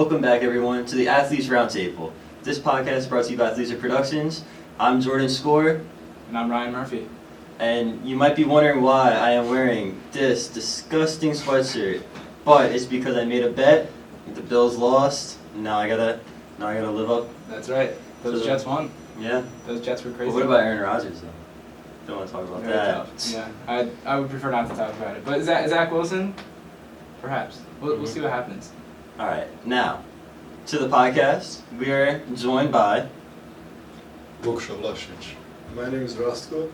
Welcome back, everyone, to the Athletes Roundtable. This podcast is brought to you by Athletes Productions. I'm Jordan Score. And I'm Ryan Murphy. And you might be wondering why I am wearing this disgusting sweatshirt, but it's because I made a bet. The Bills lost. Now I gotta live up. That's right. Those Jets won. Yeah. Those Jets were crazy. But what about Aaron Rodgers, though? Don't want to talk about Very that. tough. Yeah, I would prefer not to talk about it. But Zach Wilson? Perhaps. We'll see what happens. All right, now to the podcast. We are joined by Luksa Vlasic. My name is Rastko.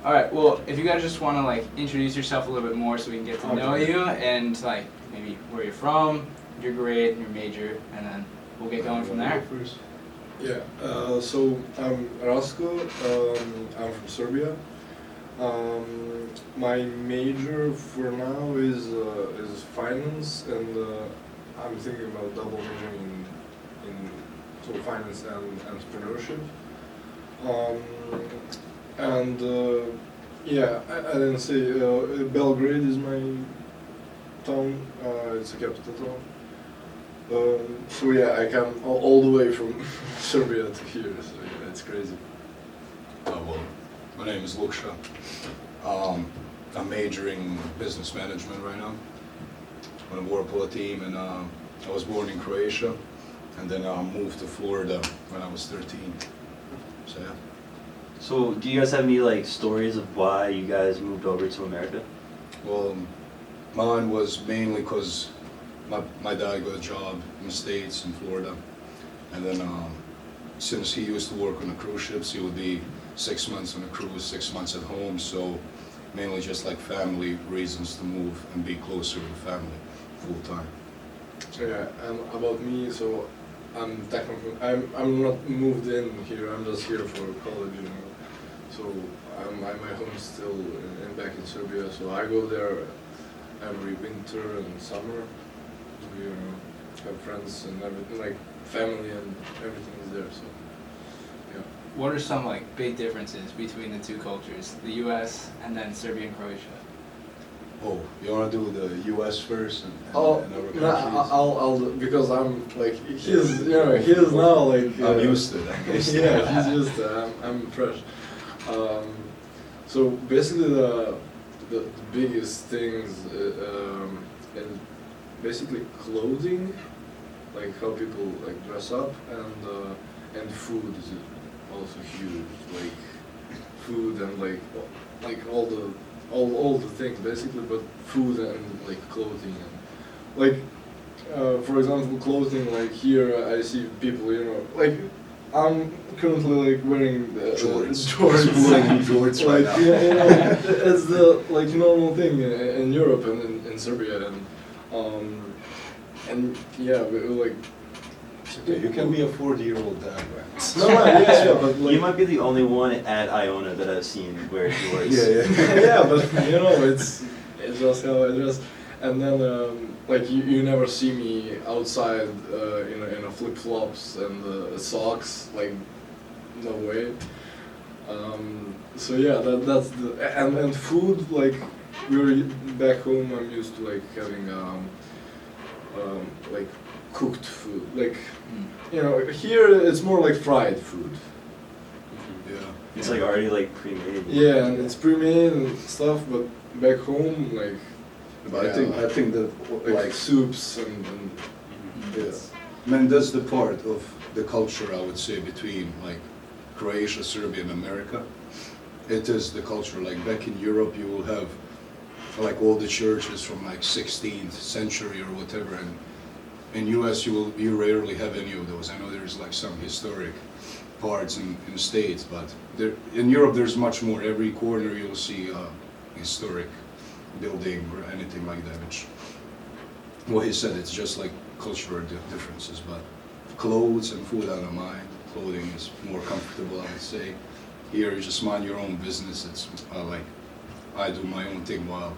All right. Well, if you guys just want to introduce yourself a little bit more, so we can get to know you and maybe where you're from, your grade, your major, and then we'll get going from there. Yeah. So I'm Rastko. I'm from Serbia. My major for now is finance, and I'm thinking about double majoring in finance and entrepreneurship. I didn't say Belgrade is my town. It's a capital town. I come all the way from Serbia to here. So yeah, it's crazy. My name is Luksa. I'm majoring in business management right now on a Water Polo team, and I was born in Croatia, and then I moved to Florida when I was 13. So yeah. So, do you guys have any stories of why you guys moved over to America? Well, mine was mainly because my dad got a job in the States, in Florida, and then since he used to work on the cruise ships, he would be 6 months on a cruise, 6 months at home, so mainly just family reasons to move and be closer to family full time. So yeah, and about me, so I'm not moved in here. I'm just here for college, So my home is still back in Serbia. So I go there every winter and summer. We have friends and everything, family and everything is there. So yeah. What are some big differences between the two cultures, the U.S. and then Serbia and Croatia? Oh, you want to do the U.S. first and Oh, other countries? no, I'll because I'm he's now I'm used to it, I guess. yeah, he's used to it. I'm fresh. So basically the biggest things is basically clothing, how people dress up, and food is also huge. Food and all the things basically, but food and clothing and for example clothing, here I see people I'm currently wearing Jorts. Jorts right now. It's the normal thing in Europe and in Serbia and yeah, we Okay, you can be a 40-year-old dad, right? No, yeah, but You might be the only one at Iona that I've seen wear shorts. yeah, but it's just how I dress. And then you never see me outside in a flip flops and socks, no way. So yeah, that's the and food, we're back home. I'm used to having cooked food, here it's more fried food. Yeah. It's already pre-made. Yeah, and it's pre-made and stuff, but back home But I think that soups and yeah. Man, that's the part of the culture, I would say, between Croatia, Serbia, and America. It is the culture. Back in Europe, you will have all the churches from 16th century or whatever, and in US you rarely have any of those. I know there's some historic parts in the States, but in Europe there's much more. Every corner you'll see a historic building or anything like that, which, well, he said it's just cultural differences, but clothes and food, I don't mind. Clothing is more comfortable, I would say. Here you just mind your own business. It's I do my own thing, while I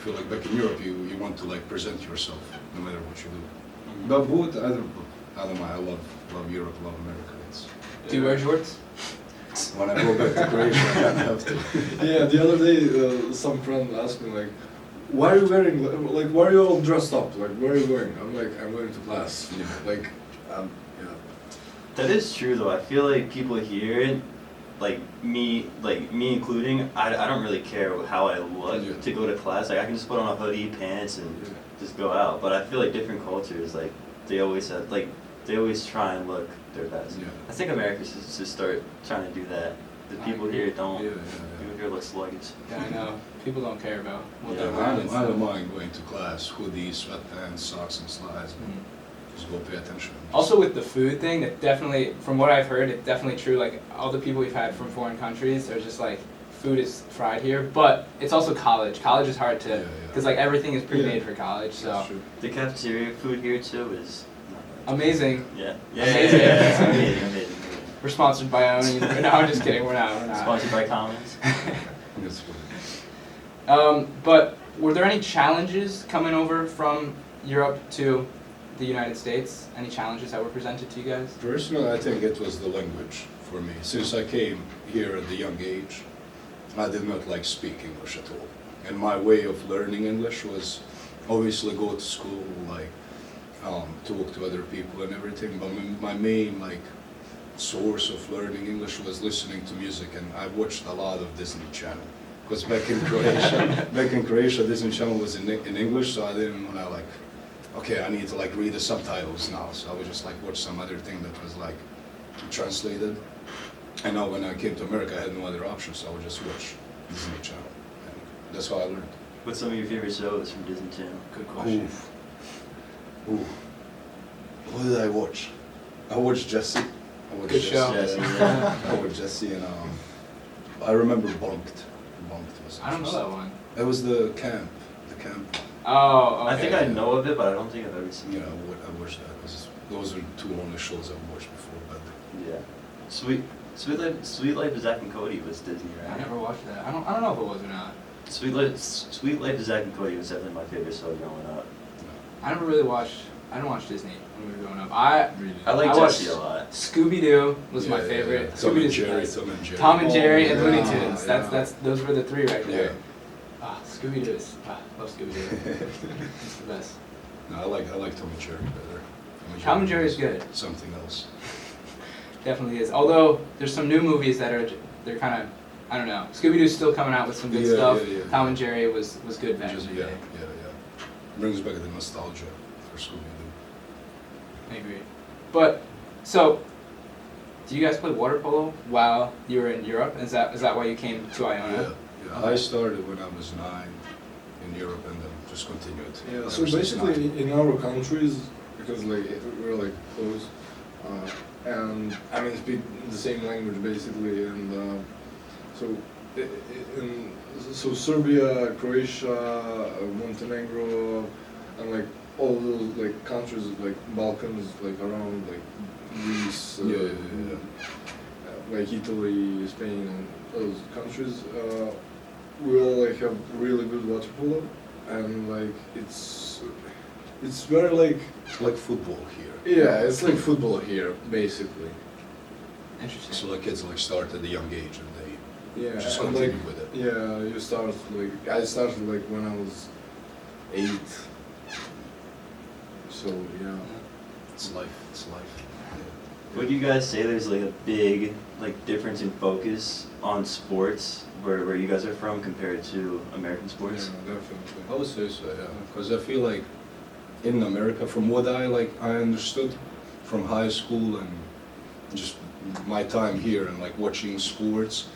feel back in Europe you want to present yourself no matter what you do. But both, I don't mind. I love Europe, love America. Do you wear shorts? When I go back to Croatia, I have to. Yeah, the other day some friend asked me why are you wearing, like, why are you all dressed up? Like, where are you going? I'm like, I'm going to class. Like, yeah. That is true though. I feel like people here, like me including, I don't really care how I look Yeah. to go to class. Like I can just put on a hoodie, pants, and just go out. But I feel like different cultures, like they always try and look their best. Yeah. I think America should start trying to do that. The I people agree. here don't. Yeah, yeah, People here look sluggish. Yeah, I know. People don't care about what Yeah, they're I wearing. don't mind going to class, hoodies, sweatpants, socks and slides, Mhm. just go pay attention. Also with the food thing, it definitely, from what I've heard, it's definitely true. Like all the people we've had from foreign countries are just like, food is fried here, but it's also college. College is hard to, Yeah, yeah. because like everything is pre-made Yeah. for college. So That's true. The cafeteria food here too is not bad. amazing. Yeah. Amazing. It's amazing. We're sponsored by Oni. No, I'm just kidding. We're not. We're not. Sponsored by Commons. That's what But were there any challenges coming over from Europe to the United States? Any challenges that were presented to you guys? Personally, I think it was the language for me. Since I came here at a young age, I did not like speak English at all. And my way of learning English was obviously go to school, like talk to other people and everything. But my main like source of learning English was listening to music, and I watched a lot of Disney Channel. Because back in Croatia, Disney Channel was in English, so I didn't want to like, okay, I need to like read the subtitles now. So I would just like watch some other thing that was like translated. And now when I came to America, I had no other option, so I would just watch Disney Channel. And that's how I learned. What's some of your favorite shows from Disney Channel? Good question. Ooh. What did I watch? I watched Jesse. Good show. Jesse, yeah. I watched Jesse and I remember Bunked. Bunked was. I don't know that one. It was the camp. The camp. Oh, okay. I think I know of it, but I don't think I've ever seen Yeah, it. I watched that because those are two only shows I've watched before. But Yeah. Sweet Life of Zack and Cody was Disney, I right? never watched that. I don't know if it was or not. Sweet Life of Zack and Cody was definitely my favorite show growing up. I never really watched. I didn't watch Disney when we were growing up. I I watched Jesse a lot. Scooby Doo was my Yeah, favorite. Tom and Scooby-Doo's the Jerry, best. Tom and Jerry. Tom and Jerry and Oh, Looney yeah, Tunes. yeah. That's those were the three right there. Yeah. Ah, Scooby Doo is love Scooby Doo. It's the best. No, I like Tom and Jerry better. Tom and Jerry is good. Something else. Definitely is. Although there's some new movies that are they're kind of I don't know. Scooby Doo's still coming out with some good Yeah, stuff. yeah, yeah. Tom and Jerry was good back Just, in the yeah, day. yeah. Brings back the nostalgia for Scooby-Doo. I agree. But so, do you guys play water polo while you were in Europe? Is that why you came to Iona? Yeah. I started when I was 9 in Europe and then just continued. Yeah, ever so since basically 9. in our countries, because like we're like close, and I mean speak the same language basically, and so so Serbia, Croatia, Montenegro, and like all those like countries like Balkans, like around like Greece, like Italy, Spain, and those countries, we all like have really good water polo, and like it's very like Like football here. yeah, it's like football here basically. Interesting. So the kids like start at a young age and they Yeah, just and continue like with it. yeah, you start like I started like when I was 8. So yeah. It's life. It's life. Would you guys say there's like a big like difference in focus on sports where you guys are from compared to American sports? Yeah, definitely. I would say so, yeah. Because I feel like in America, from what I understood from high school and just my time here and like watching sports,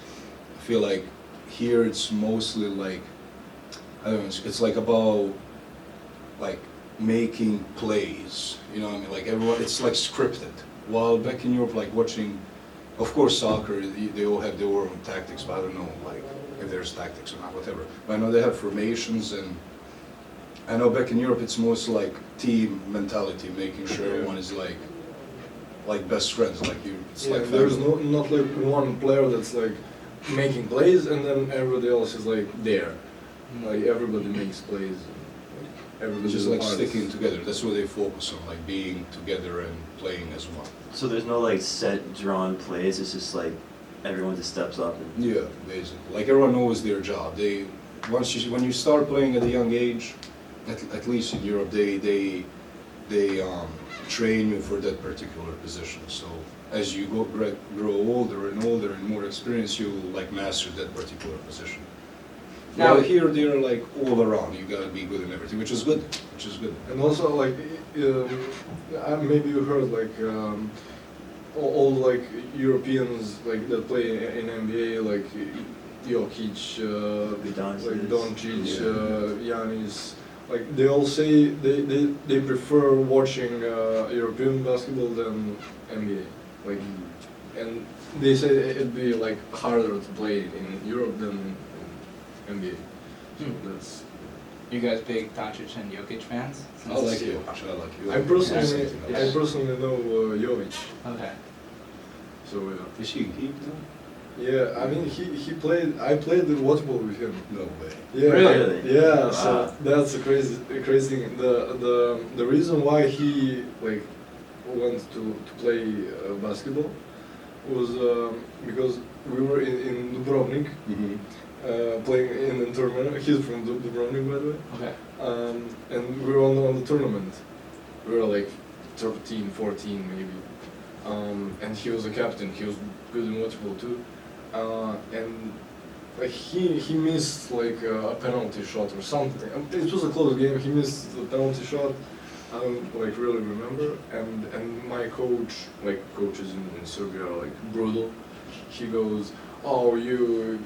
I feel like here it's mostly like, I don't know, it's like about like making plays, you know what I mean? Like everyone, it's like scripted. While back in Europe, like watching, of course soccer, they all have their own tactics, but I don't know like if there's tactics or not, whatever. But I know they have formations, and I know back in Europe it's mostly like team mentality, making sure Yeah. everyone is like best friends, like you. It's Yeah, like there's family. not like one player that's like making plays and then everybody else is like there. Like everybody makes plays. Like, everybody It's just is a like part. sticking together. That's what they focus on, like being together and playing as one. So there's no like set drawn plays. It's just like everyone just steps up and Yeah, basically. Like everyone knows their job. when you start playing at a young age, at least in Europe, they train you for that particular position. So as you grow older and older and more experience, you like master that particular position. Now- Now here they're like all around. You gotta be good in everything, which is good. Which is good. And also, like, maybe you heard, like, all like Europeans like that play in NBA, like Jokic, like Doncic, Giannis. Like they all say they prefer watching European basketball than NBA. Like, and they say it'd be like harder to play in Europe than in NBA. So that's. You guys big Doncic and Jokic fans? I like you. I like you. I personally know Jovic. Okay. So yeah. Is he Heat now? Yeah, I mean he played. I played the water polo with him. No way. Yeah, Really? Yeah, Wow. so that's a crazy thing. The reason why he like went to play basketball was because we were in Dubrovnik Mm-hmm. playing in a tournament. He's from Dubrovnik, by the way. Okay. And we were on the tournament. We were like 13, 14 maybe. And he was a captain. He was good in water polo too. And like he missed like a penalty shot or something. It was a close game. He missed the penalty shot. I don't like really remember. And my coach, like coaches in Serbia are like brutal. He goes, "Oh, you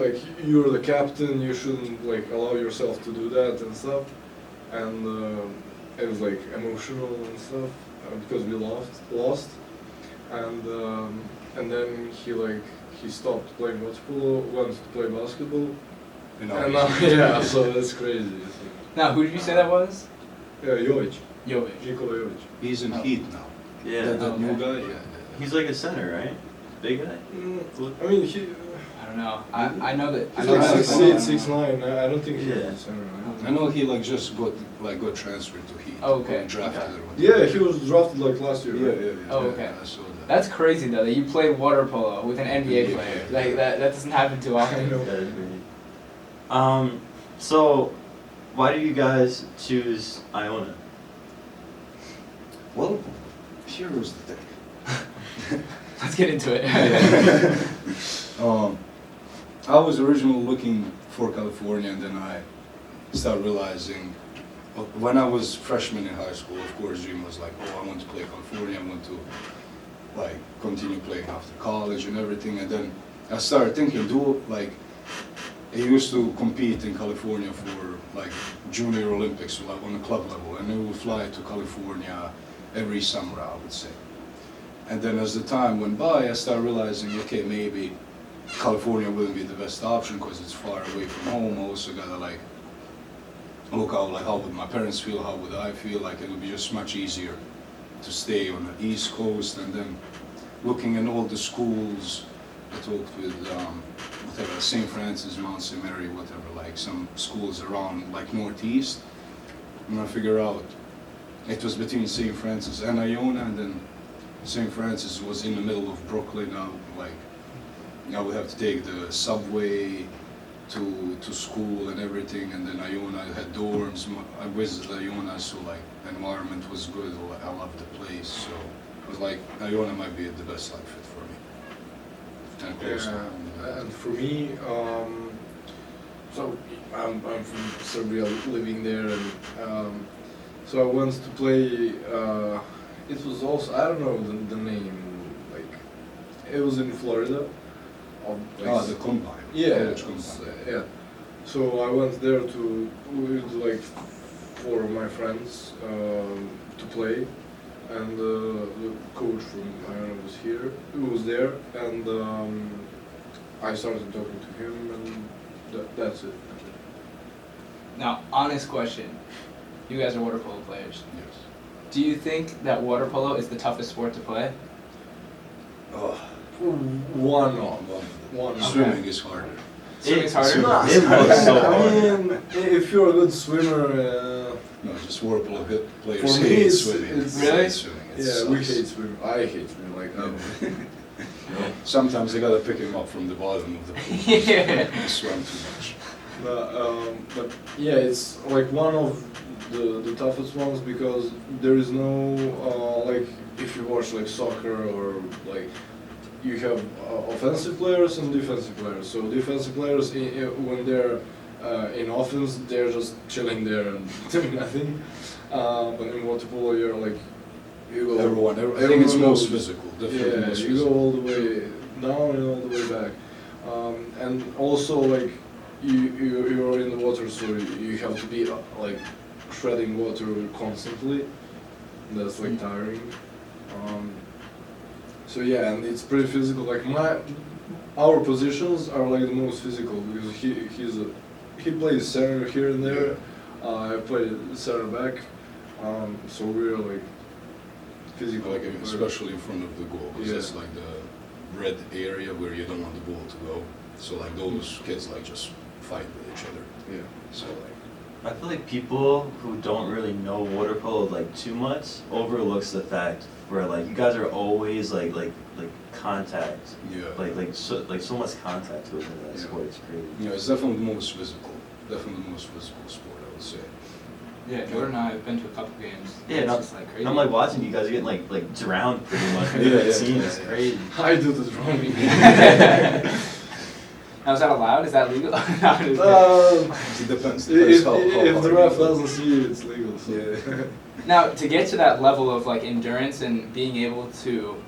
like you're the captain. You shouldn't like allow yourself to do that and stuff." And it was like emotional and stuff because we lost. And then he stopped playing water polo, went to play basketball. And And now now, yeah, so that's crazy. Now, who did you say that was? Yeah, Jovic, Jovic. Nikola Jovic. he's in Oh. Heat now. Yeah. That new Okay. guy. Yeah. He's like a center, right? Big guy. I mean, he. I don't know. I know that. I He's know like that- 6'8", 6'9". I don't think he's Yeah. a center. I know he like just got transferred to Heat. Oh, okay. Or drafted Okay. or whatever. Yeah, he was drafted like last year. Yeah, right? yeah, yeah. Oh, yeah, okay. I saw that. That's crazy though that you play water polo with an NBA Yeah. player. Like that doesn't happen too I often. know. That is great. So why do you guys choose Iona? Well, here was the thing. Let's get into it. I was originally looking for California, and then I started realizing when I was freshman in high school, of course, dream was like, oh, I want to play California, I want to like continue playing after college and everything. And then I started thinking, I used to compete in California for like Junior Olympics, like on a club level, and I would fly to California every summer, I would say. And then as the time went by, I started realizing, okay, maybe California wouldn't be the best option because it's far away from home. I also gotta like look out, like how would my parents feel, how would I feel, like it would be just much easier to stay on the East Coast. And then looking at all the schools, I talked with whatever, St. Francis, Mount St. Mary, whatever, like some schools around like Northeast, and I figure out it was between St. Francis and Iona, and then St. Francis was in the middle of Brooklyn. I would have to take the subway to school and everything, and then Iona had dorms. I visited Iona, so like the environment was good. I loved the place, so it was like Iona might be the best like fit for me. And close to home. And for me, so I'm from Serbia, living there, and so I went to play. It was also, I don't know the name, like it was in Florida. The combine. Yeah, College combine. yeah. So I went there with like 4 of my friends to play, and the coach from Iona was there, and I started talking to him, and that's it. Now, honest question. You guys are water polo players. Yes. Do you think that water polo is the toughest sport to play? Oh, One Okay. swimming is harder. Swimming's harder? It was so I hard. mean, if you're a good swimmer, No, just Water Polo players For me, hate it's- swimming. it's- Really? Hate swimming. It yeah, we sucks. hate swimming. I hate swimming. Like, Sometimes they gotta pick him up from the bottom of the pool. Yeah. He swam too much. But yeah, it's like one of the toughest ones because there is no like if you watch like soccer or like you have offensive players and defensive players. So defensive players when they're in offense, they're just chilling there and doing nothing. But in water polo, you're like you go. I think it's most goes- physical. Definitely Yeah, most you physical. go all the way down and all the way back. And also like you're in the water, so you have to be like shredding water constantly. That's like tiring. So yeah, and it's pretty physical. Like our positions are like the most physical because he plays center here and there. I play center back. So we're like physical. Like especially in front of the goal, because Yeah. that's like the red area where you don't want the ball to go. So like those kids like just fight with each other. Yeah. So like I feel like people who don't really know water polo like too much overlooks the fact where like you guys are always like contact, yeah. so much contact within that Yeah. sport. It's crazy. Yeah, it's definitely the most physical. Definitely the most physical sport, I would say. Yeah, Jordan and I have been to a couple games. Yeah, It's and just like crazy. I'm like watching you guys are getting like drowned pretty much. Yeah, yeah, Scene is yeah. crazy. I do the drumming. Now, is that allowed? Is that legal? No, I'm just kidding. It depends. If how the hard ref you go. doesn't see it, it's legal. So. Yeah. Now, to get to that level of like endurance and being able to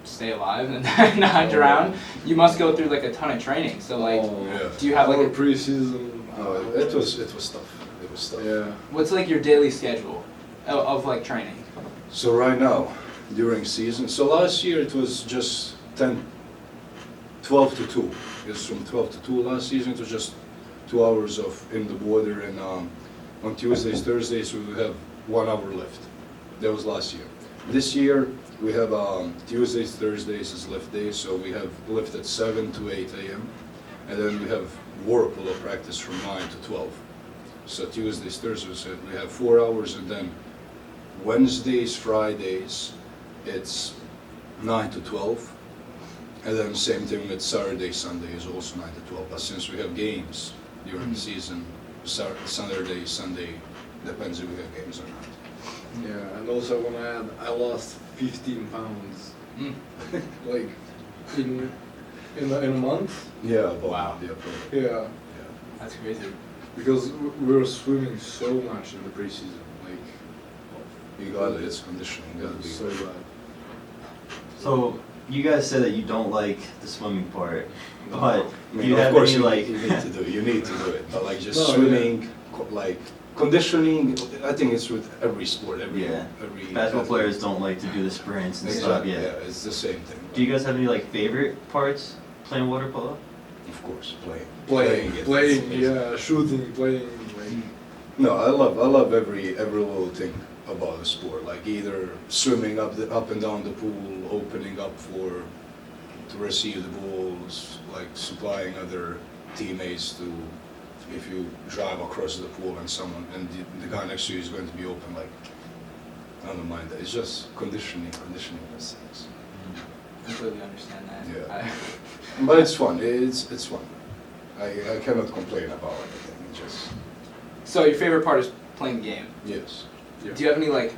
stay alive and not drown, you must go through like a ton of training. So like, Yeah. do you have like our a, preseason? No, it was tough. It was tough. Yeah. what's like your daily schedule of like training? So right now, during season, so last year it was just 12 to 2. It's from 12 to 2 last season. It was just 2 hours of in the water, and on Tuesdays, Thursdays we would have 1 hour lift. That was last year. This year we have Tuesdays, Thursdays is lift days, so we have lift at 7 to 8 a.m. and then we have water polo practice from 9 to 12. So Tuesdays, Thursdays we have 4 hours, and then Wednesdays, Fridays it's 9 to 12. And then same thing with Saturday, Sunday is also 9 to 12. But since we have games during the season, Saturday, Sunday, depends if we have games or not. Yeah, and also when I lost 15 pounds, like in a month. Yeah, but Wow. yeah, probably. Yeah, That's crazy. because we were swimming so much in the preseason, like You got it, it's conditioning, it gotta was be. so bad. So you guys said that you don't like the swimming part, but I do mean, you of have course any you, like? you need to do it, but like just No, yeah. swimming, like conditioning, I think it's with every sport, every Basketball athlete. players don't like to do the sprints and stuff. Exactly, Yeah. yeah, it's the same thing. Do you guys have any like favorite parts playing water polo? Of course, playing it. Playing, It's- yeah, shooting, playing, like, No, I love every little thing about the sport. Like either swimming up and down the pool, opening up to receive the balls, like supplying other teammates to, if you drive across the pool and the guy next to you is going to be open, like I don't mind that. It's just conditioning those things. Completely understand that. Yeah. But it's fun. It's fun. I cannot complain about anything. It's just So your favorite part is playing the game. yes. Do you have any like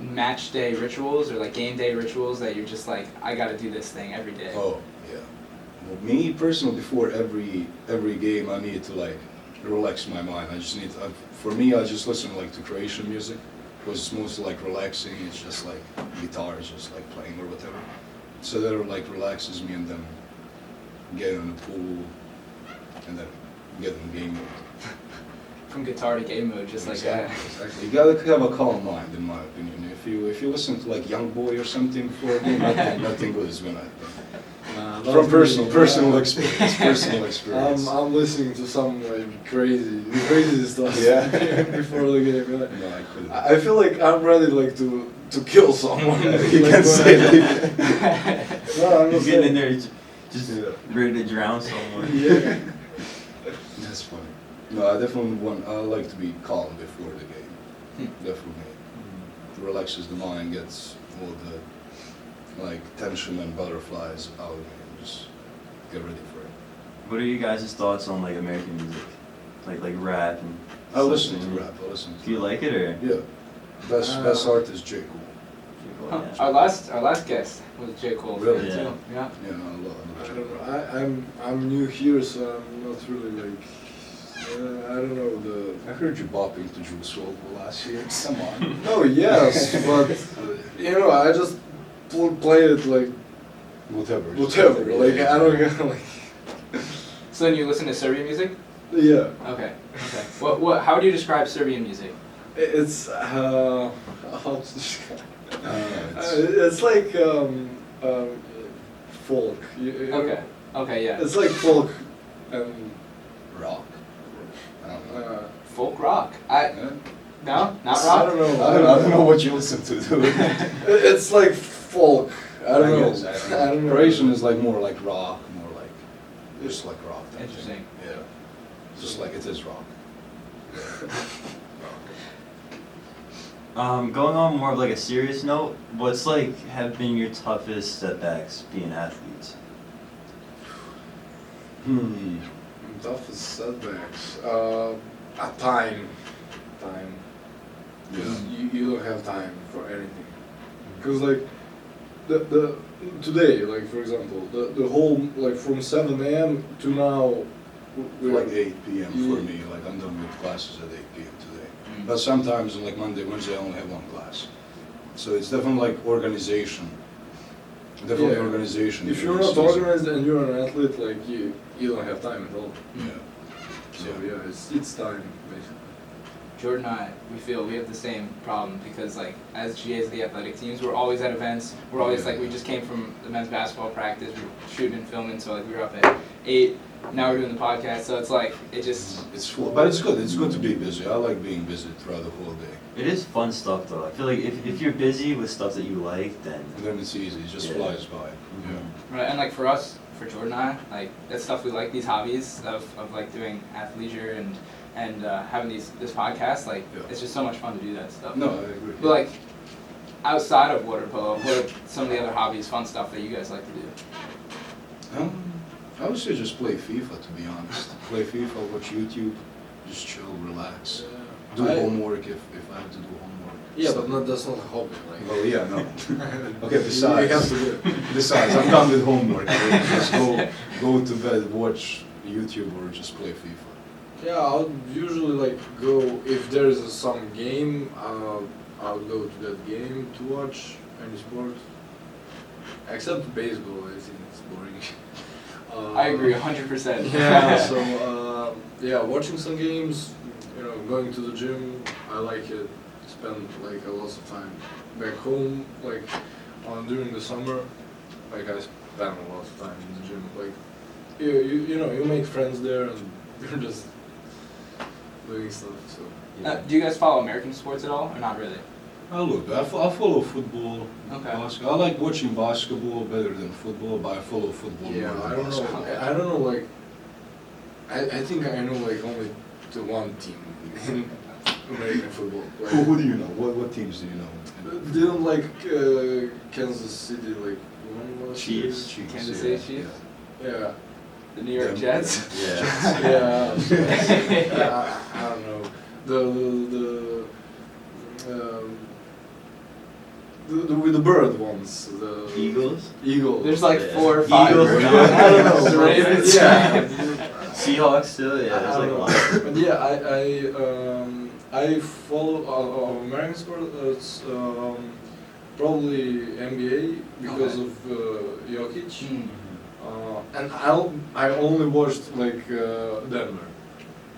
match day rituals or like game day rituals that you're just like, I gotta do this thing every day? Oh, yeah. Well, me personally, before every game, I need to like relax my mind. I just need to, for me, I just listen like to Croatian music because it's mostly like relaxing. It's just like guitar, is just like playing or whatever. So that like relaxes me, and then get in the pool, and then get in game mode. From guitar to game mode, just like that. Exactly. You gotta have a calm mind, in my opinion. If you listen to like Young Boy or something before a game, nothing good is gonna happen. From personal experience. I'm listening to some like crazy stuff. Yeah. Before the game. Yeah. No, I couldn't. I feel like I'm ready like to kill someone. You Like, can say that. No, I'm You're not getting in saying. there just Yeah. ready to drown someone. Yeah. That's funny. No, I like to be calm before the game. Definitely. It relaxes the mind, gets all the like tension and butterflies out of me, and just get ready for it. What are you guys' thoughts on like American music? like rap and. I listen to something. rap. I listen to Do you rap. like it or? Yeah. Best artist J. Cole. Huh. Yeah. Our last guest was J. Cole. Really? too. Yeah. Yeah. Yeah, I love I J. don't Cole. know. I'm new here, so I'm not really like. I don't know the. I heard you bopping to Juice WRLD last year. Come on. No, yes, but you know, I just play it like Whatever. whatever. Like I don't like. So then you listen to Serbian music? Yeah, Okay. Okay. How do you describe Serbian music? it's how to describe. It's, It's like folk. You know? Okay. Okay. Yeah. It's like folk and rock. I don't know. Folk rock. Yeah. No, not I rock. don't know. I don't know what you listen to, dude. It's like folk. I don't know. Guess, I don't know. Croatian is like more like rock, more like just like rock. type thing. Interesting. Yeah. Just like it is rock. Going on more of like a serious note, what's like have been your toughest setbacks being athletes? Toughest setbacks. Time. Yeah. You don't have time for anything. Cause like the today, like for example, the whole like from 7 a.m. to now, we're Like 8 p.m. for me. Like I'm done with classes at 8 p.m. today. But sometimes like Monday, Wednesday, I only have one class. So it's definitely like organization. Definitely Yeah. organization. If you're not organized and you're an athlete, like you don't have time at all. Yeah. So yeah, it's time basically. Jordan and I, we have the same problem because like as GAs of the athletic teams, we're always at events. We're always like we just came from the men's basketball practice. We were shooting and filming, so like we were up at 8. Now we're doing the podcast, so it's like it just. It's full, but it's good. It's good to be busy. I like being busy throughout the whole day. It is fun stuff though. I feel like if you're busy with stuff that you like, then. And then it's easy. It just Yeah. flies by. Right, and like for us, for Jordan and I, like that's stuff we like, these hobbies of like doing athleisure and having this podcast, like Yeah. it's just so much fun to do that stuff. No, I agree. But like outside of water polo, what are some of the other hobbies, fun stuff that you guys like to do? I would say just play FIFA, to be honest. Play FIFA, watch YouTube, just chill, relax. Do homework if I have to do homework. Yeah, but that's not a hobby. Like. Well, yeah, no. Okay, You besides, have to do it. besides, I'm done with homework. I will just go to bed, watch YouTube, or just play FIFA. Yeah, I'll usually like go if there is some game. I'll go to that game to watch any sport, except baseball. I think it's boring. I agree 100%. Yeah. So yeah, watching some games. You know, going to the gym. I like it. Spend like a lot of time back home. Like during the summer, like I spend a lot of time in the gym. Like you know you make friends there and you're just doing stuff. So. Do you guys follow American sports at all, or not really? I follow football. Okay. I like watching basketball better than football, but I follow football Yeah, more I than don't know. basketball. I don't know. Like, I think I know like only the one team in American football. Like, Who do you know? What teams do you know? didn't like Kansas City like one last year? Chiefs. Kansas yeah, City Chiefs? Yeah. The New York Them. Jets? Yeah. Yeah. I don't know. The with the bird ones. The Eagles? Eagles. There's like Yeah. 4 or 5. Eagles, right? no, I don't know. The Ravens. Yeah. Seahawks too. Yeah, there's like a lot. But yeah, I follow American sports. Probably NBA because Okay. of Jokic. Mm. And I only watched like Denver.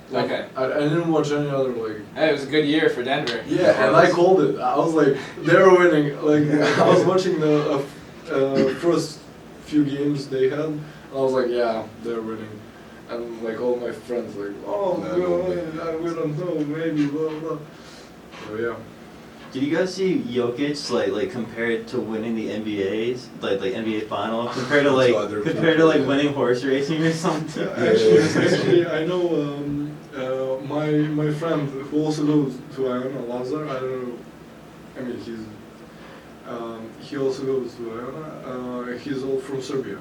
Like, Okay. I didn't watch any other like. Hey, it was a good year for Denver. Yeah, and I called it. I was like, they're winning. Like I was watching the first few games they had. And I was like, yeah, they're winning. And like all my friends like, oh, we don't know, maybe blah blah. So yeah. Did you guys see Jokic like compared to winning the NBA's like NBA final compared to like To other compared to people, like yeah. winning horse racing or something? Actually, I know my friend who also goes to Iona, Lazar. I don't know. I mean, he also goes to Iona. He's all from Serbia,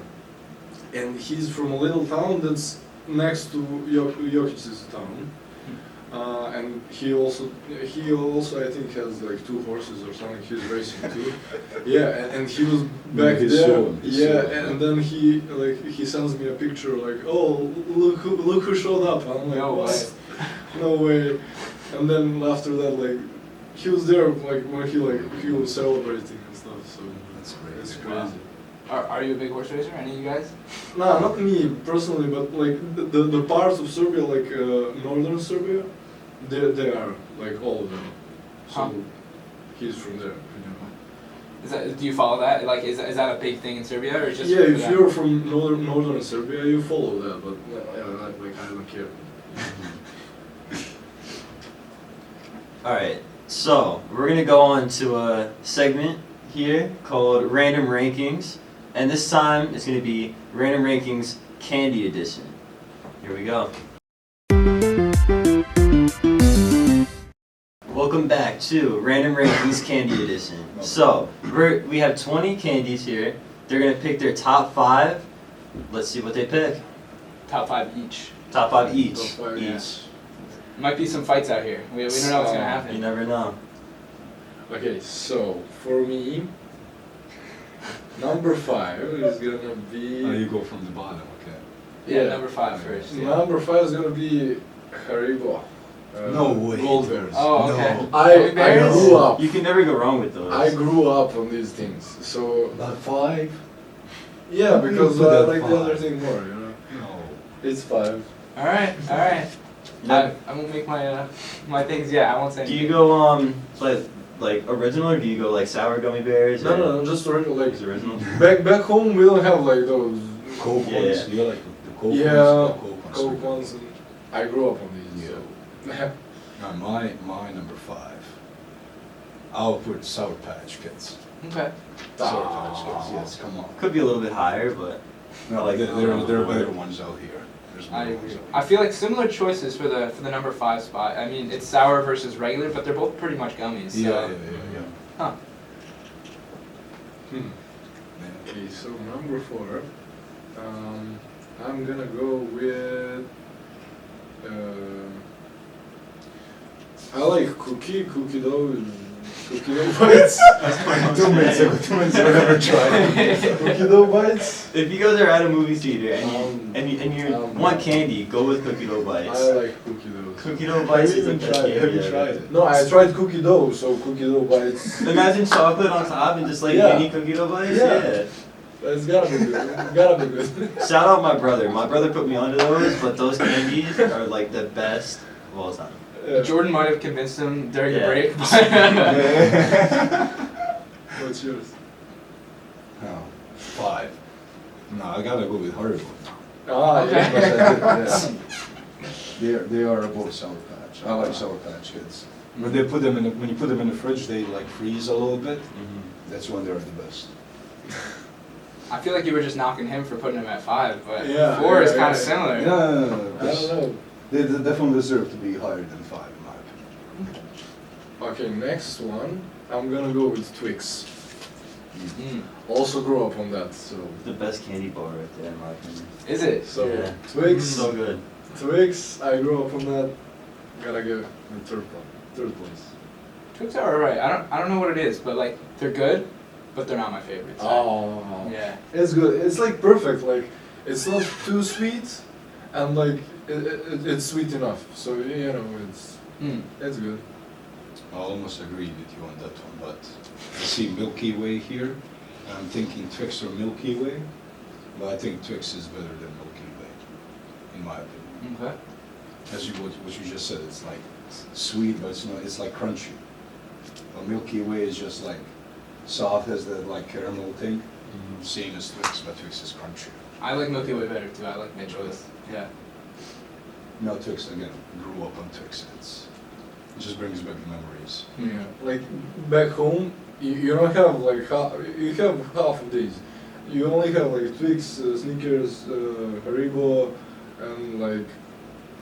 and he's from a little town that's next to Jokic's town. And he also I think has like 2 horses or something. He's racing too. Yeah, and he was back He's there. showing, he's Yeah, showing. and then he sends me a picture like, oh, look who showed up. I'm like, No what? way. No way. And then after that, like, he was there like when he was celebrating and stuff. So That's great. it's Wow. crazy. Are you a big horse racer? Any of you guys? Nah, not me personally, but like the parts of Serbia, like northern Serbia, they are like all of them. So Huh. he's from there. Do you follow that? Like, is that a big thing in Serbia, or just Yeah, for if that? you're from northern Serbia, you follow that, but like I don't care. Alright, so we're gonna go on to a segment here called Random Rankings, and this time it's gonna be Random Rankings Candy Edition. Here we go. Welcome back to Random Rankings Candy Edition. So, we have 20 candies here. They're gonna pick their top 5. Let's see what they pick. Top 5 each. Top 5 each. Top 5 each. each. Might be some fights out here. We don't know what's gonna You happen. never know. Okay, so for me, number 5 is gonna be. Oh, you go from the bottom, okay. Yeah, Yeah. number 5 first. Yeah. Number 5 is gonna be Haribo. No way. Gold bears. Oh, No. okay. I Gummy bears? grew up. You can never go wrong with those. I grew up on these things, so Not 5? yeah, because put I that like the other 5? thing more, you know. No. It's 5. All right, all right. Yeah. I won't make my things yet. I won't say. Do you anything. go like original, or do you go like sour gummy bears? No, or- no, just original. Like Is it original? back home, we don't have like those Coke Yeah. ones? You like the Coke ones? Yeah, The Coke ones. Coke ones. And I grew up on these. Yeah. Now, my number 5. I'll put Sour Patch Kids. Okay. Sour Patch Kids, yes, come on. Could be a little bit higher, but No, like, there are whatever. better ones out here. There's I better agree. ones out I feel like similar choices for the number 5 spot. I mean, it's sour versus regular, but they're both pretty much gummies. So. here. Yeah. Huh. Hmm. Yeah. Okay, so number 4, I'm gonna go with. I like cookie dough bites. 2 minutes ago, never tried. Cookie dough bites. if you guys are at a movie theater and you, Um, want candy, go with cookie dough bites. I like cookie dough. Cookie dough bites Have is you the even best tried it? candy Have you ever. tried it? No, I tried cookie dough, so cookie dough bites. Imagine chocolate on top and just like Yeah. mini cookie dough bites. Yeah. It's gotta be good. It's gotta be good. Shout out my brother. My brother put me onto those, but those candies are like the best of all time. Yeah. Jordan might have convinced him during the Yeah. break. But What's yours? No, 5. No, I gotta go with Haribo. Ah, Okay. yeah. They are above Sour Patch. I like Sour Patch Kids. When you put them in the fridge, they like freeze a little bit. That's when they're the best. I feel like you were just knocking him for putting him at 5, but Yeah, 4 is yeah, kind of yeah. similar. No. I don't know. They definitely deserve to be higher than 5 in my opinion. Okay, next one. I'm gonna go with Twix. Mm. Also grew up on that, so. The best candy bar right there, in my opinion. Is it? So Yeah. Twix, So good. Twix. I grew up on that. Gotta give the third place. Twix are alright. I don't know what it is, but like they're good, but they're not my favorites. Oh. Yeah. It's good. It's like perfect. Like it's not too sweet, and like it's sweet enough. So you know Mm. it's good. I almost agree with you on that one, but I see Milky Way here. I'm thinking Twix or Milky Way, but I think Twix is better than Milky Way, in my opinion. Okay. As what you just said, it's like sweet, but it's not. It's like crunchy. But Milky Way is just like soft, has that like caramel thing. Same as Twix, but Twix is crunchy. I like Milky Way better too. I like my choice. Yeah. No, Twix again. Grew up on Twix. It just brings back memories. Yeah. Like back home, you don't have like half. You have half of these. You only have like Twix, Snickers, Haribo, and like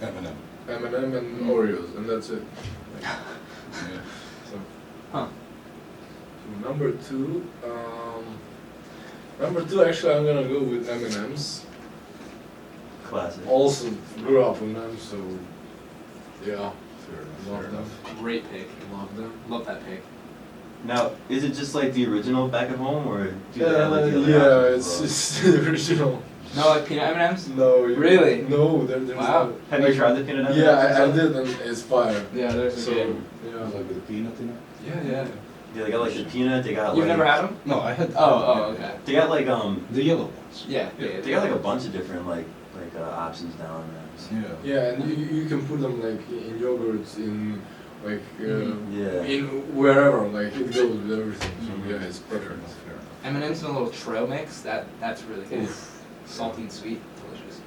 M&M. M&M and Oreos, and that's it. Yeah. So. Huh. So number 2. Number 2, actually, I'm gonna go with M&Ms. Classic. also grew up on them, so yeah, Fair love them. enough. Great pick. Love them. Love that pick. Now, is it just like the original back at home, or do they have like the other Yeah, options it's as well? the original. No, like peanut M&Ms? No, Really? No, there's Wow. no. Have you tried the peanut M&Ms? Yeah, I did, and it's fire. Yeah, there's a So good. yeah, Like with the peanut in it? yeah. Yeah, they got like the peanut. They got You've like never had them? No, I had. Oh, okay. they got like The yellow ones. Yeah. they got like a bunch of different like options down there. Yeah. Yeah, and you can put them like in yogurts, in like Yeah. in wherever, like it goes with everything. So Mhm. yeah, it's Fair perfect. enough, fair enough. M&M's in a little trail mix. That's really good. Oof. Salty and sweet, delicious.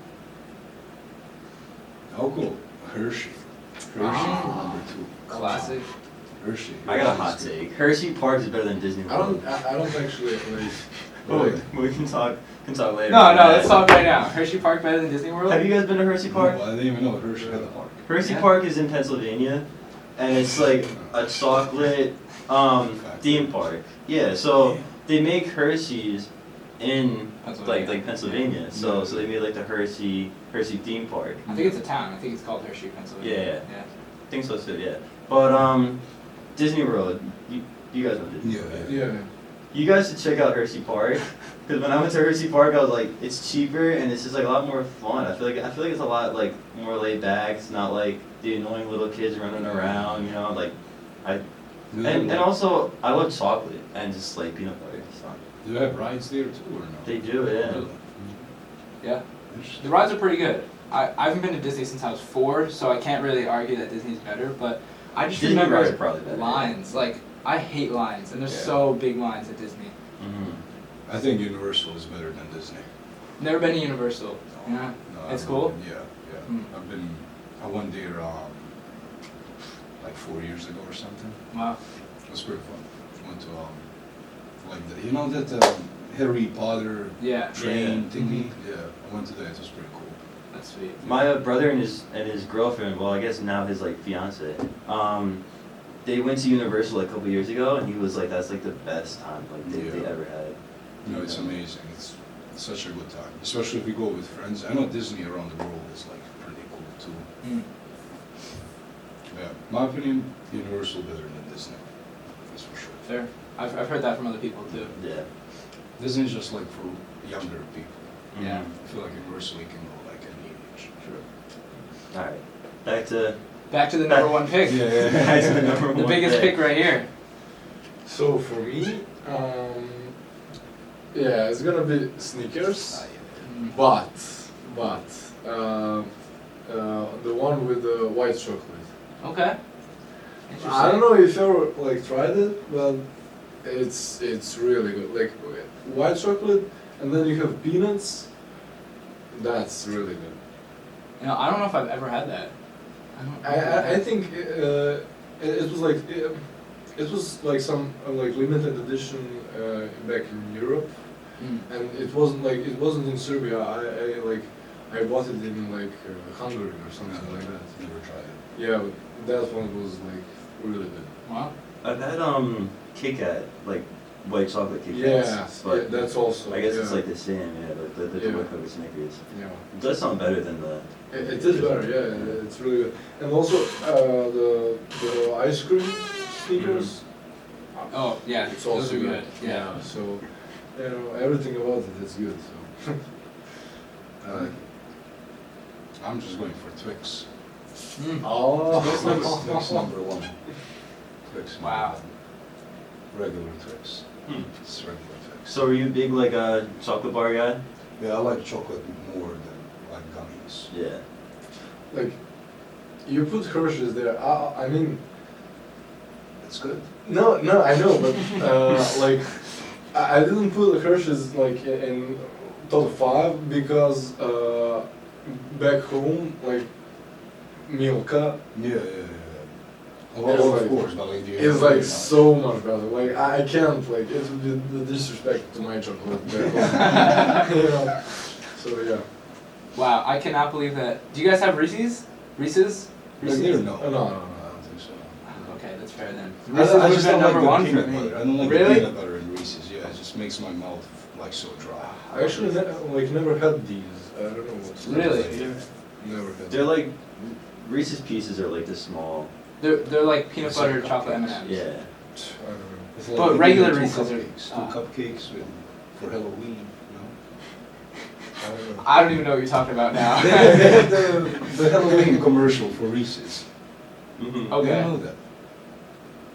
I'll go Hershey. Hershey for number 2. Classic. Hershey. I got a hot take. Hershey Park is better than Disney World. I don't actually like. Oh, we can talk later. No, about that. let's talk right now. Hershey Park better than Disney World? Have you guys been to Hershey Park? No, I didn't even know Hershey had a park. Hershey Yeah. Park is in Pennsylvania, and it's like a chocolate theme park. Yeah, so they make Hershey's in like Pennsylvania. So they made like the Hershey theme park. I think it's a town. I think it's called Hershey, Pennsylvania. Yeah. I think so too. Yeah, but Disney World. You guys went to Disney World, right? Yeah. You guys should check out Hershey Park. Because when I went to Hershey Park, I was like, it's cheaper and it's just like a lot more fun. I feel like it's a lot like more laid back. It's not like the annoying little kids running around, you know. Like, and also I love chocolate and just like peanut butter. So. Do you have rides there too or no? They do, yeah. Really? Yeah. Interesting. The rides are pretty good. I haven't been to Disney since I was 4, so I can't really argue that Disney's better, but I just Disney rides are remember probably better. lines. Like, I hate lines, and there's Yeah. so big lines at Disney. Mm-hmm. I think Universal is better than Disney. Never been to Universal. Yeah. No, It's I've cool? been- Yeah. Hmm. I went there like 4 years ago or something. Wow. It was pretty fun. Went to like that Harry Potter Yeah. train Yeah. thingy. Yeah, I went to that. It was pretty cool. That's sweet. My brother and his girlfriend, well, I guess now his like fiance, they went to Universal like a couple years ago, and he was like, that's like the best time like they Yeah. ever had. No, it's amazing. It's such a good time, especially if you go with friends. I know Disney around the world is like pretty cool too. Mm. Yeah, my opinion, Universal better than Disney. That's for sure. Fair. I've heard that from other people too. Yeah. Disney's just like for younger people. Yeah. I feel like Universal you can go like any age. All right. Back to The number 1 pick. back to the number The one biggest pick right here. So for me, yeah, it's gonna be Snickers, Mm. but the one with the white chocolate. Okay. I don't know if you ever like tried it, but it's really good. Like white chocolate, and then you have peanuts. That's really good. You know, I don't know if I've ever had that. I think it was like it was like some like limited edition back in Europe, Mm. and it wasn't in Serbia. I bought it in like Hungary or something like that. Never tried it. Yeah, but that one was like really good. Wow. I've had Kit Kat, like white chocolate Kit Kats. Yeah, but yeah, that's also. I guess it's yeah. like the same, yeah. But the Yeah. white chocolate Snickers. Yeah. It does sound better than the. It is better, yeah, it's really good. And also the ice cream Snickers. Oh, yeah. It's Those also are good. Yeah. So, you know, everything about it is good. So. I like it. I'm just going for Twix. Mm. Oh. Twix number 1. Twix. number Wow. 1. Regular Twix. Hmm. It's regular Twix. So are you a big like chocolate bar guy? Yeah, I like chocolate more than like gummies. Yeah. Like, you put Hershey's there. I mean, It's good. no, I know, but like, I didn't put Hershey's like in top 5 because back home, like, Milka Yeah. It's Well, like- of course, but like is like so much better. Like, I can't, like, it would be the disrespect to my chocolate back home. You know? So, yeah. Wow, I cannot believe that. Do you guys have Reese's? Reese's? Like there, no. No. I don't think so. Okay, that's fair then. I Reese's don't- I would just have been don't number like 1 the for peanut me. butter. I don't like Really? the peanut butter in Reese's. Yeah, it just makes my mouth like so dry. I actually like never had these. I don't know what's that. Really? Never had. They're like Reese's Pieces are like the small. They're like peanut It's butter like chocolate cupcakes. M&Ms. Yeah. I don't know. It's But eating regular two Reese's are- cupcakes, ah. two cupcakes for Halloween. I don't know. I don't even know what you're talking about now. They had the Halloween commercial for Reese's. Mm-hmm. Okay. You don't know that?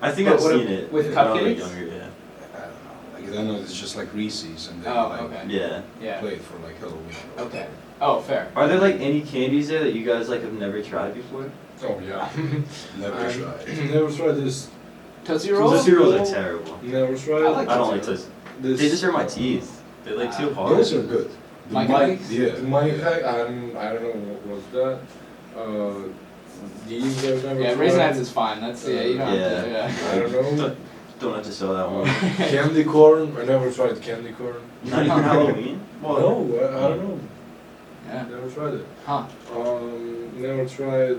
I think But I've what seen it with when I was cupcakes? younger. Yeah. I don't know. Like I know it's just like Reese's, and they Oh, like okay. Yeah. Yeah. play it for like Halloween. Okay. Oh, fair. Are there like any candies there that you guys like have never tried before? Oh yeah. Never tried. Never tried this. Tootsie Rolls? Tootsie Rolls are terrible. Never tried. I like I don't like Tootsie Tootsie. They just hurt my teeth. They're like too hard. Those are good. The Mike Mike- Hikes? yeah. My hack, I don't know what was that. These I've never Yeah, tried. Raisinets is fine. That's yeah. You don't have to. Yeah. I don't know. Don't have to sell that one. Candy corn. I never tried candy corn. Not even Halloween. No, I don't know. Yeah. Never tried it. Huh. Never tried.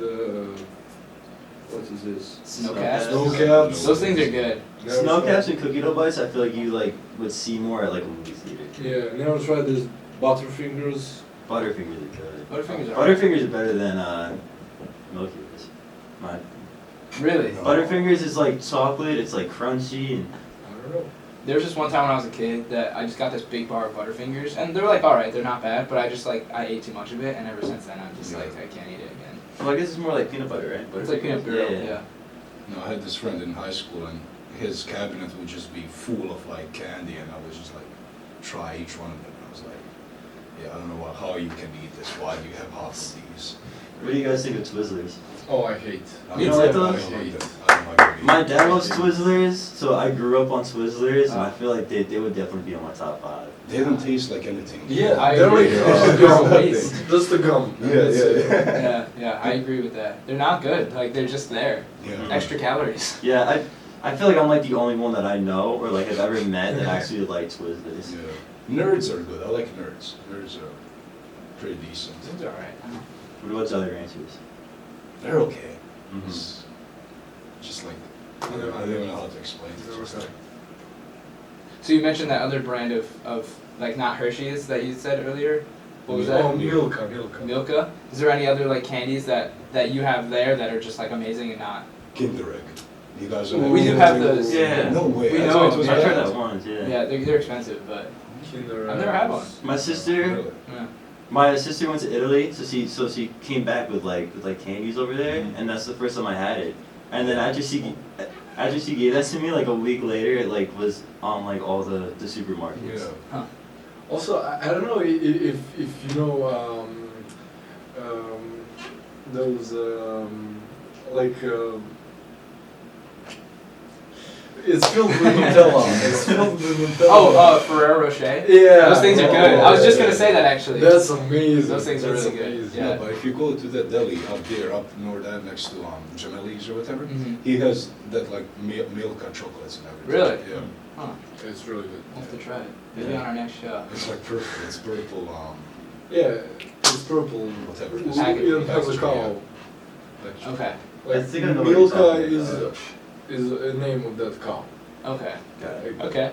What is this? Snow Snow caps. Snow caps. Those things are good. Never Snow tried- caps and cookie dough bites. I feel like you like would see more at like a movie theater. Yeah, never tried this Butterfingers. Butterfingers are good. Butterfingers are. Butterfingers are better than Milky Ways. My Really? No. Butterfingers is like chocolate. It's like crunchy and I don't know. There was just one time when I was a kid that I just got this big bar of Butterfingers, and they're like alright, they're not bad, but I just like I ate too much of it, and ever since then I'm just like I can't eat it again. well, I guess it's more like peanut butter, right? It's like peanut butter. Yeah. Yeah. No, I had this friend in high school, and his cabinet would just be full of like candy, and I was just like, try each one of them. I was like, yeah, I don't know how you can eat this. Why do you have half of these? What do you guys think of Twizzlers? Oh, I hate. You don't like those? I don't like that. I don't like them. My dad loves Twizzlers, so I grew up on Twizzlers, and I feel like they would definitely be on my top 5. They don't taste like anything. Yeah, I they're agree. like Yeah. gum. Waste. Just the gum. Yeah, That's yeah, it. yeah. Yeah, I agree with that. They're not good. Like they're just there. Yeah. Extra calories. Yeah, I feel like I'm like the only one that I know or like have ever met that actually likes Twizzlers. Yeah. Nerds are good. I like nerds. Nerds are pretty decent. They're alright. What's other answers? They're okay. Mm-hmm. It's just like I don't know how to explain it. Never tried. So you mentioned that other brand of like not Hershey's that you said earlier. What was that? Oh, Milka. Milka. Is there any other like candies that you have there that are just like amazing and not? Kinder egg. You guys We do have those. Yeah. No way. We I know thought it was I tried bad. that once, yeah. Yeah, they're expensive, but Kinder. I've never had one. My sister, Really? yeah. my sister went to Italy, so she came back with like candies over there, Mhm. and that's the first time I had it. And then after she gave that to me, like a week later, it like was on like all the supermarkets. Yeah. Also, I don't know if you know those like it's filled with Nutella. It's filled with Nutella. Oh, Ferrero Rocher. Yeah. Those things are good. I was just gonna say that actually. That's amazing. Those things are That's really good. amazing. Yeah. Yeah, but if you go to that deli up there, up north, next to Jameli's or whatever, Mhm. he has that like Milka chocolates and everything. Really? Yeah. Huh. It's really good. We'll have to try it. Maybe Yeah. on our next show. It's like purple. It's purple. Yeah, it's purple. Whatever it We is. don't have the cow. Like, Okay. I Like, think I know what you're Milka talking is about. is a name of that cow. Okay. Like, Okay.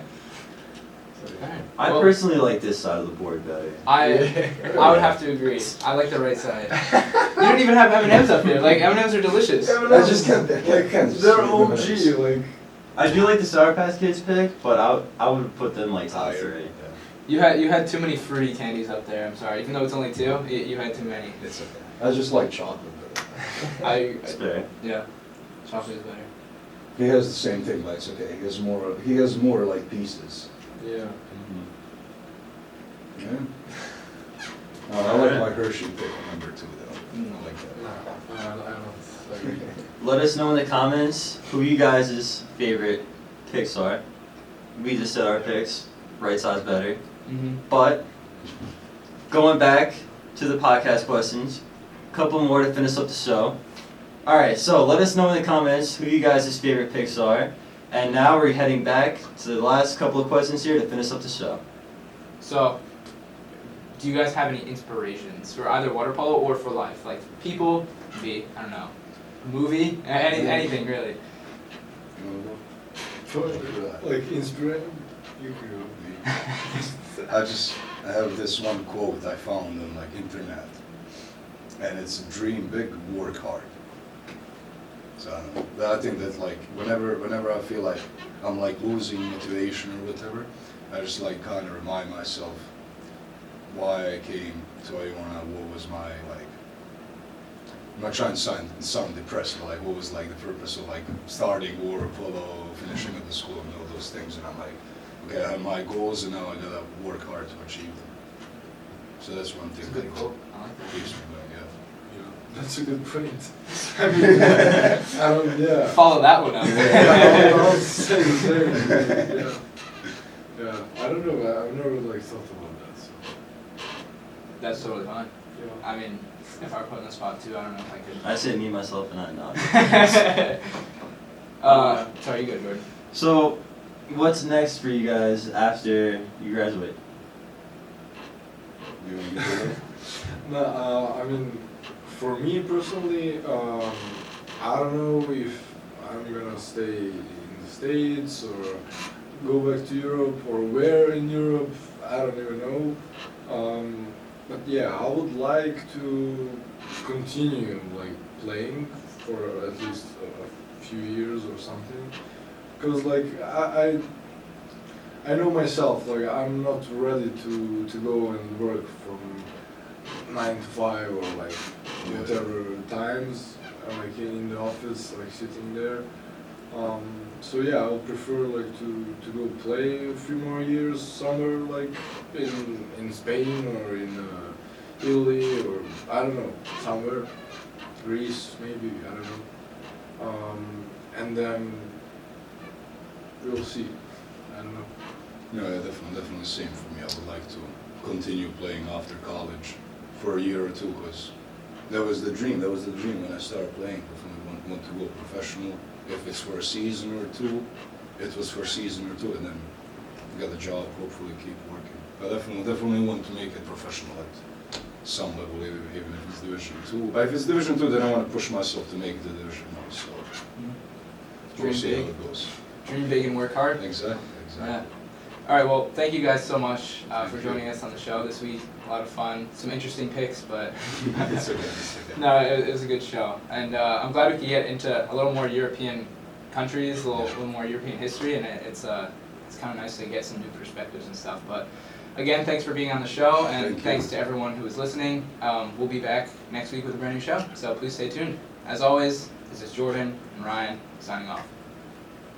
so, Alright. I Well, personally like this side of the board better. I would have to agree. I like the right side. You don't even have M&Ms up there. Like M&Ms are delicious. Yeah, I just can't. I can't. just They're eat OG. M&Ms. Like I do like the Sour Patch Kids pick, but I would put them like top Higher. 3. Yeah. You had too many fruity candies up there. I'm sorry. Even though it's only 2, you had too many. It's okay. I just like chocolate better. It's fair. Yeah. Chocolate is better. He has the same thing, but it's okay. He has more like pieces. yeah. Yeah. I like my Hershey pick number 2 though. I like that. No, I don't. Like, Let us know in the comments who you guys' favorite picks are. We just said our picks. Right side's better. Mm-hmm. But going back to the podcast questions, a couple more to finish up the show. Alright, so let us know in the comments who you guys' favorite picks are. And now we're heading back to the last couple of questions here to finish up the show. So, do you guys have any inspirations for either water polo or for life? Like people, I don't know, movie, anything really. like inspiration. You I just I have this one quote I found on like internet, and it's dream big, work hard. So I don't know. I think that like whenever I feel like I'm like losing motivation or whatever, I just like kind of remind myself why I came to Iona, what was my like. I'm not trying to sound depressed, but like what was like the purpose of like starting Water Polo, finishing at the school, and all those things. And I'm like, okay, I have my goals, and now I gotta work hard to achieve them. So that's one thing It's a good that quote. I like that. keeps me going. Yeah. Yeah, that's a good point. I mean, I don't, yeah. Follow that one up. Yeah, I was saying the same. Yeah. Yeah, I don't know, I've never like thought about that, so. That's totally fine. Yeah. I mean, if I were put in the spot too, I don't know if I could. I say me, myself, and I nod. Sorry, you go, Jordan. So, what's next for you guys after you graduate? You want to get it? No, I mean, for me personally, I don't know if I'm gonna stay in the States or go back to Europe or where in Europe, I don't even know. But yeah, I would like to continue like playing for at least a few years or something. Cause like I know myself, like I'm not ready to go and work from 9 to 5 or like whatever times. I'm like in the office, like sitting there. So yeah, I would prefer like to go play a few more years somewhere like in Spain or in Italy or I don't know, somewhere, Greece maybe, I don't know. And then we'll see. I don't know. No, yeah, definitely same for me. I would like to continue playing after college for a year or two, because that was the dream. That was the dream when I started playing. Definitely want to go professional. If it's for a season or two, it was for a season or two, and then get a job. Hopefully, keep working. I definitely want to make it professional at some level, even if it's Division 2. But if it's Division 2, then I want to push myself to make it to Division 1. So we'll Dream see how big. it goes. Dream big and work hard. Exactly. Yeah. All right. Well, thank you guys so much for joining us on the show this week. A lot of fun. Some interesting picks, but It's okay. It's okay. no, it was a good show. And I'm glad we could get into a little more European countries, a little more European history, and it's kind of nice to get some new perspectives and stuff. But again, thanks for being on the show, and Thank you. thanks to everyone who is listening. We'll be back next week with a brand new show, so please stay tuned. As always, this is Jordan and Ryan signing off.